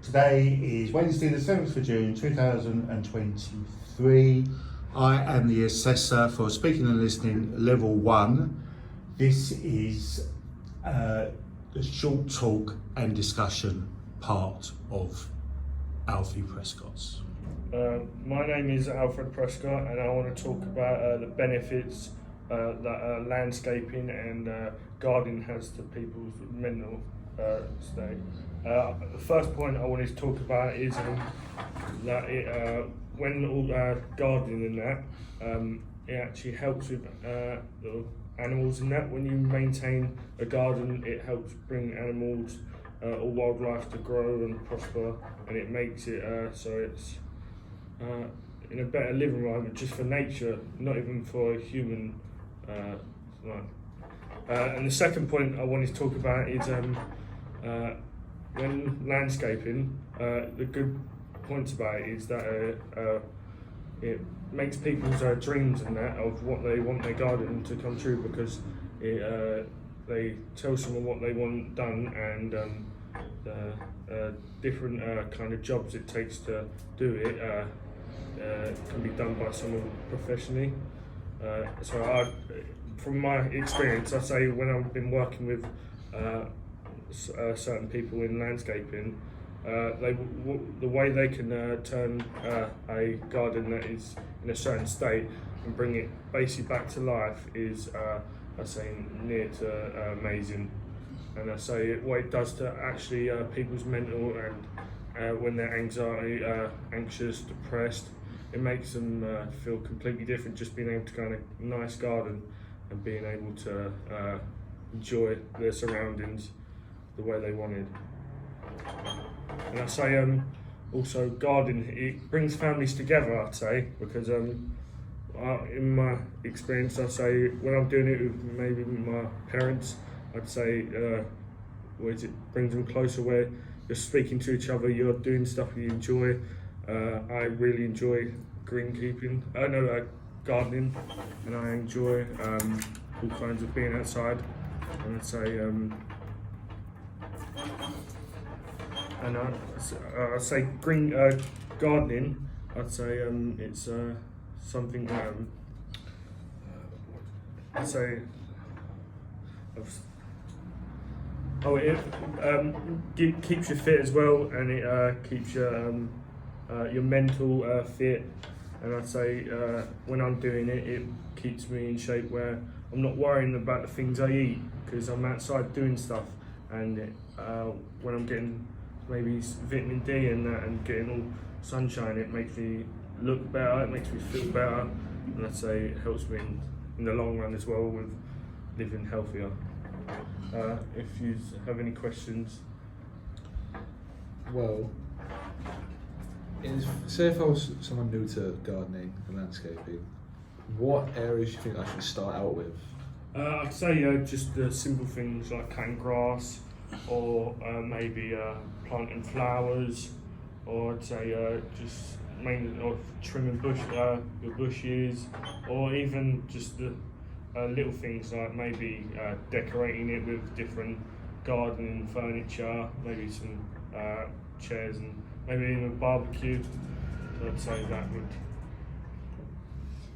Today is Wednesday the 7th of June 2023. I am the assessor for speaking and listening level 1. This is the short talk and discussion part of Alfie Prescott's. My name is Alfred Prescott and I want to talk about the benefits that landscaping and gardening has to people's mental state. The first point I wanted to talk about is that when all gardening and that, it actually helps with the animals and that. When you maintain a garden, it helps bring animals or wildlife to grow and prosper, and it makes it so it's in a better living environment just for nature, not even for human life. And the second point I wanted to talk about is when landscaping, the good points about it is that it makes people's dreams and that of what they want their garden to come true, because they tell someone what they want done, and the different kind of jobs it takes to do it can be done by someone professionally. So from my experience, I say when I've been working with certain people in landscaping, the way they can turn a garden that is in a certain state and bring it basically back to life is, I say, near to amazing. And I say what it does to actually people's mental, and when they're anxious, depressed, it makes them feel completely different. Just being able to go in a nice garden and being able to enjoy their surroundings the way they wanted. And I say also gardening, it brings families together, I'd say, because in my experience, I say when I'm doing it with maybe my parents, I'd say it brings them closer, where you're speaking to each other, you're doing stuff you enjoy. I really enjoy gardening, and I enjoy all kinds of being outside. And I'd say I say green gardening. I'd say it's something I'd say. It keeps you fit as well, and it keeps your mental fit. And I'd say when I'm doing it, it keeps me in shape where I'm not worrying about the things I eat, because I'm outside doing stuff. And when I'm getting maybe vitamin D and that, and getting all sunshine, it makes me look better, it makes me feel better, and I'd say it helps me in the long run as well with living healthier. If you have any questions. Well, say if I was someone new to gardening and landscaping, what areas do you think I should start out with? I'd say just the simple things like cutting grass, or maybe planting flowers, or I'd say just mainly trimming your bushes, or even just the little things like maybe decorating it with different gardening furniture, maybe some chairs, and maybe even a barbecue. So I'd say that would.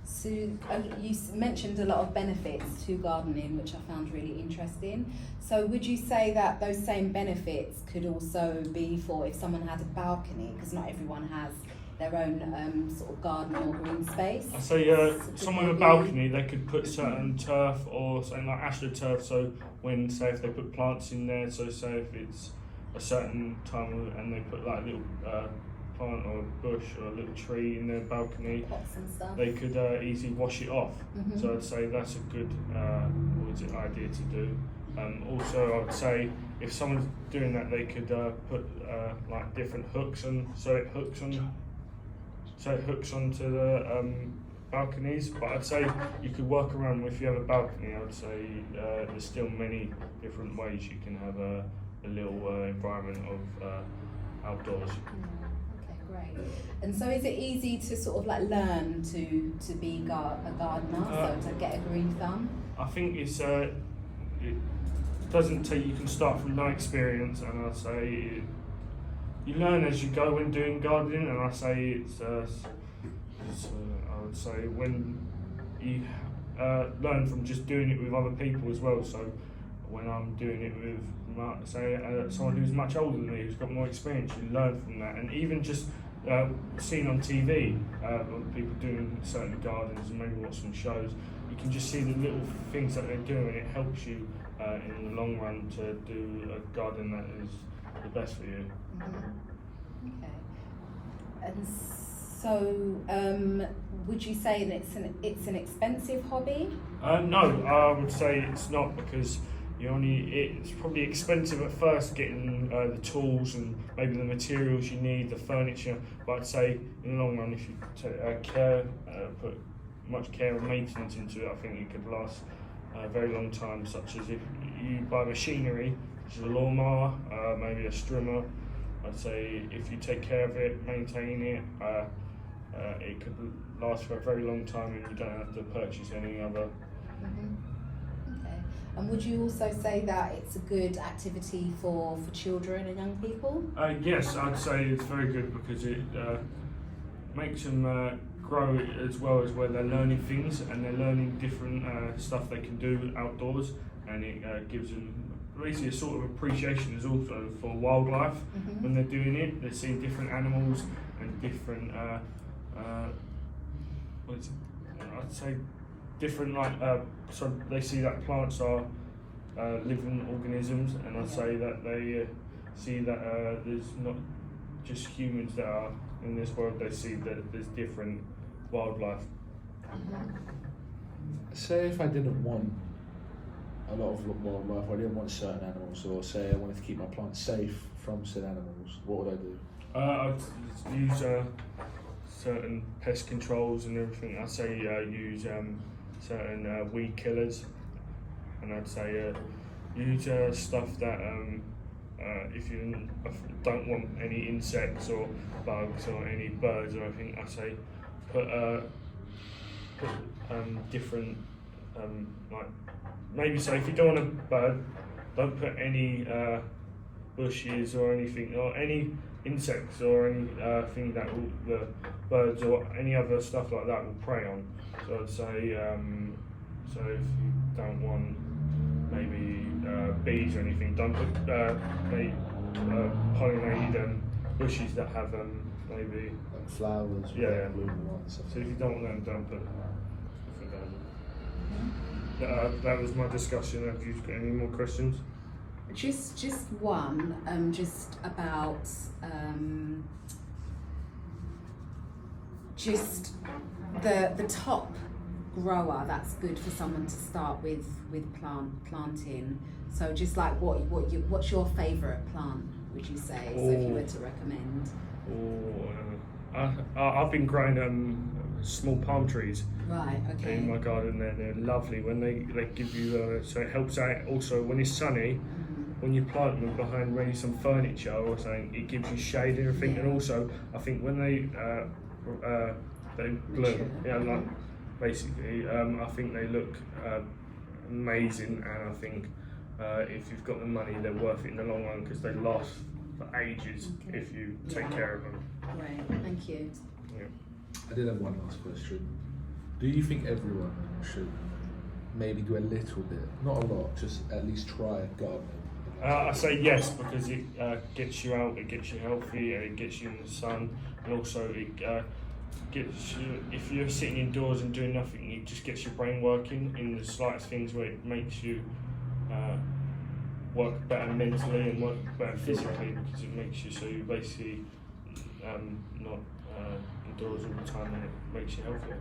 So you mentioned a lot of benefits to gardening, which I found really interesting. So would you say that those same benefits could also be for if someone had a balcony, because not everyone has their own sort of garden or green space? I say someone with a balcony, they could put certain turf or something like astroturf, so when, say, if they put plants in there, so say if it's a certain time and they put like a little plant or a bush or a little tree in their balcony, pots and stuff, they could easily wash it off. Mm-hmm. So I'd say that's a good idea to do. Also, I'd say if someone's doing that, they could put like different hooks on, so it hooks onto the balconies. But I'd say you could work around, if you have a balcony, I'd say there's still many different ways you can have a little environment of outdoors. Okay, great. And so is it easy to sort of like learn to be a gardener, so to get a green thumb? I think it's it doesn't take, you can start from no experience, and I'd say you learn as you go when doing gardening, and I say I would say when you learn from just doing it with other people as well. So when I'm doing it with, say, someone who's much older than me, who's got more experience, you learn from that. And even just seeing on TV, people doing certain gardens and maybe watch some shows, you can just see the little things that they're doing, and it helps you in the long run to do a garden that is the best for you. Okay. And so, would you say that it's an expensive hobby? No, I would say it's not, because it's probably expensive at first getting the tools and maybe the materials you need, the furniture. But I'd say in the long run, if you put much care and maintenance into it, I think it could last a very long time. Such as if you buy machinery, such as a lawnmower, maybe a strimmer. I'd say if you take care of it, maintain it, it could last for a very long time, and you don't have to purchase any other. Okay. And would you also say that it's a good activity for children and young people? Yes, I'd say it's very good, because it makes them grow as well as where they're learning things, and they're learning different stuff they can do outdoors, and it gives them basically a sort of appreciation as also for wildlife. When they're doing it, they're seeing different animals and different I'd say different, so they see that plants are living organisms, and I'd say that they see that there's not just humans that are in this world. They see that there's different wildlife. Say if I didn't want a lot of wildlife, I didn't want certain animals, or say I wanted to keep my plants safe from said animals, what would I do? I'd use certain pest controls and everything. I'd say use certain weed killers, and I'd say use stuff that if you don't want any insects or bugs or any birds or anything, I'd say put different like, maybe say if you don't want a bird, don't put any bushes or anything, or any insects or any thing that the birds or any other stuff like that will prey on. So I'd say, so if you don't want maybe bees or anything, don't put pollinated bushes that have maybe Like flowers, yeah. bloom ones. So if you don't want them, don't put them. That was my discussion. Have you got any more questions? Just one, just about just the top grower that's good for someone to start with planting. So just like what's your favourite plant, would you say? So if you were to recommend. I've been growing small palm trees. Right. Okay. In my garden. They're lovely when they give you so it helps out also when it's sunny. When you plant them behind maybe some furniture or something, it gives you shade and everything. And also I think when they bloom, like basically I think they look amazing, and I think if you've got the money, they're worth it in the long run, because they last for ages if you take care of them. Great, thank you. Yeah. I did have one last question. Do you think everyone should maybe do a little bit, not a lot, just at least try gardening? I say yes, because it gets you out, it gets you healthy, and it gets you in the sun, and also it gets you, if you're sitting indoors and doing nothing, it just gets your brain working in the slightest things, where it makes you work better mentally and work better physically, because it makes you so you basically not indoors all the time, and it makes you healthier.